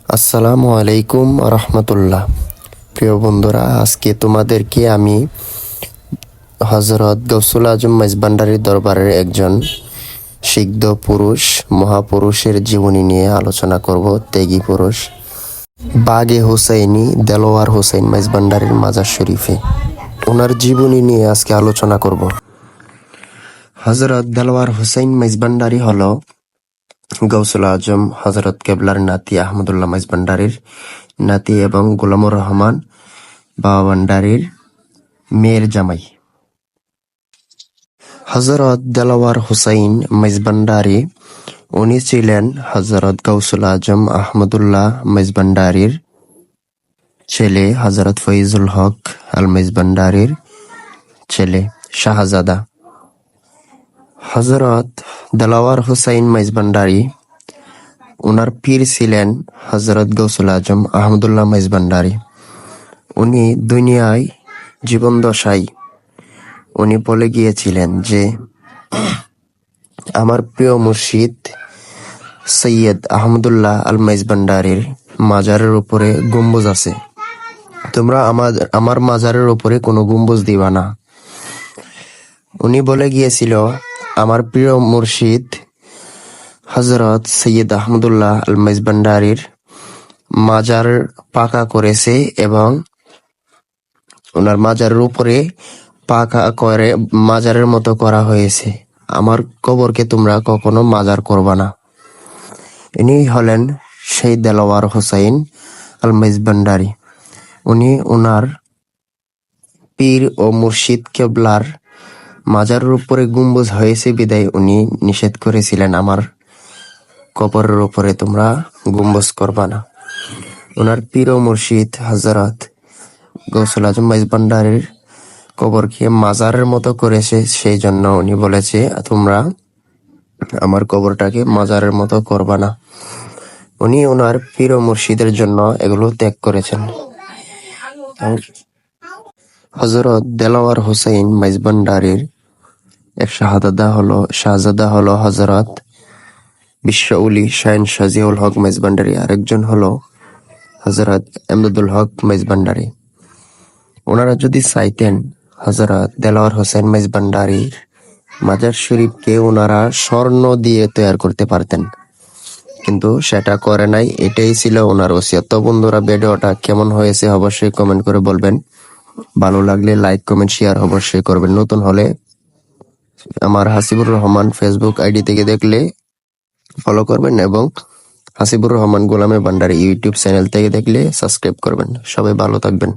আসসালামু আলাইকুম রহমতুল্লাহ। প্রিয় বন্ধুরা, আজকে তোমাদেরকে আমি হজরত গৌসুল আজম মেজবান্ডারির দরবারের একজন সিদ্ধ পুরুষ মহাপুরুষের জীবনী নিয়ে আলোচনা করব। ত্যাগী পুরুষ বাগে হুসাইনি দেলোয়ার হোসেন মেজবান্ডারির মাজার শরীফে ওনার জীবনী নিয়ে আজকে আলোচনা করব। হজরত দেলোয়ার হোসেন মেজবান্ডারি হলো গৌসুল আজম হজরত কেবলার নাতি আহমদুল্লাহ মেজবান্ডারির নাতি এবং গোলামুর রহমান বাবা ভান্ডারির মেয়ের জামাই। হজরত দেলোয়ার হুসাইন মেজবান্ডারি উনি ছিলেন হজরত গৌসুল আজম আহমদুল্লাহ মেজবান্ডারির ছেলে, হজরত ফৈজুল হক আল মেজবান্ডারির ছেলে শাহজাদা। হজরত দেলোয়ার হুসাইন মেজবান্ডারি উনার পীর ছিলেন হজরত গৌসুল আজম আহমদুল্লাহ মেজবান্ডারি। উনি দুনিয়ায় জীবন দশায় উনি বলে গিয়েছিলেন যে আমার প্রিয় মুর্শিদ সৈয়দ আহমদুল্লাহ আল মেজবান্ডারির মাজারের উপরে গম্বুজ আছে, তোমরা আমার মাজারের উপরে কোনো গম্বুজ দিবা না। উনি বলে গিয়েছিল আমার প্রিয় মুর্শিদ হজরত সৈয়দ আহমদুল্লাহ আল মেজবান্ডারির মাজার পাকা করেছে এবং ওনার মাজারের উপরে পাকা করে মাজারের মতো করা হয়েছে, আমার কবরকে তোমরা কখনো মাজার করবা না। ইনি হলেন সেই দেলোয়ার হোসাইন আল মেজবান্ডারি। উনি ওনার পীর ও মুর্শিদ কেবলার মাজারের উপরে গম্বুজ হয়েছে বিদায় উনি নিষেধ করেছিলেন আমার কবরের উপরে তোমরা গম্বুজ করবা না। ওনার পীর ও মুর্শিদ হজরত গৌসুল আজম মেজবান্ডারির কবরকে মাজারের মতো করেছে, সেই জন্য উনি বলেছে তোমরা আমার কবরটাকে মাজারের মতো করবা না। উনি ওনার পীর ও মুর্শিদের জন্য এগুলো ত্যাগ করেছেন। হজরত দেলোয়ার হোসেন মেজবান্ডারির এক শাহজাদা হলো হজরত বিশ্ব উলি শাইন শাজিউল হক মেজবান্ডারি, আরেকজন হলো হজরত এমদাদুল হক মেজবান্ডারি। ওনারা যদি চাইতেন হজরত দেলোয়ার হোসেন মেজবান্ডারির মাজার শরীফকে ওনারা স্বর্ণ দিয়ে তৈরি করতে পারতেন, কিন্তু সেটা করে নাই। এটাই ছিল ওনার ওসিয়ত। তো বন্ধুরা, ভিডিওটা কেমন হয়েছে অবশ্যই কমেন্ট করে বলবেন। ভালো লাগলে লাইক কমেন্ট শেয়ার অবশ্যই করবেন। নতুন হলে আমার হাসিবুর রহমান ফেসবুক আইডি থেকে দেখলে ফলো করবেন এবং হাসিবুর রহমান গোলামে ভান্ডারি ইউটিউব চ্যানেল থেকে দেখলে সাবস্ক্রাইব করবেন। সবাই ভালো থাকবেন।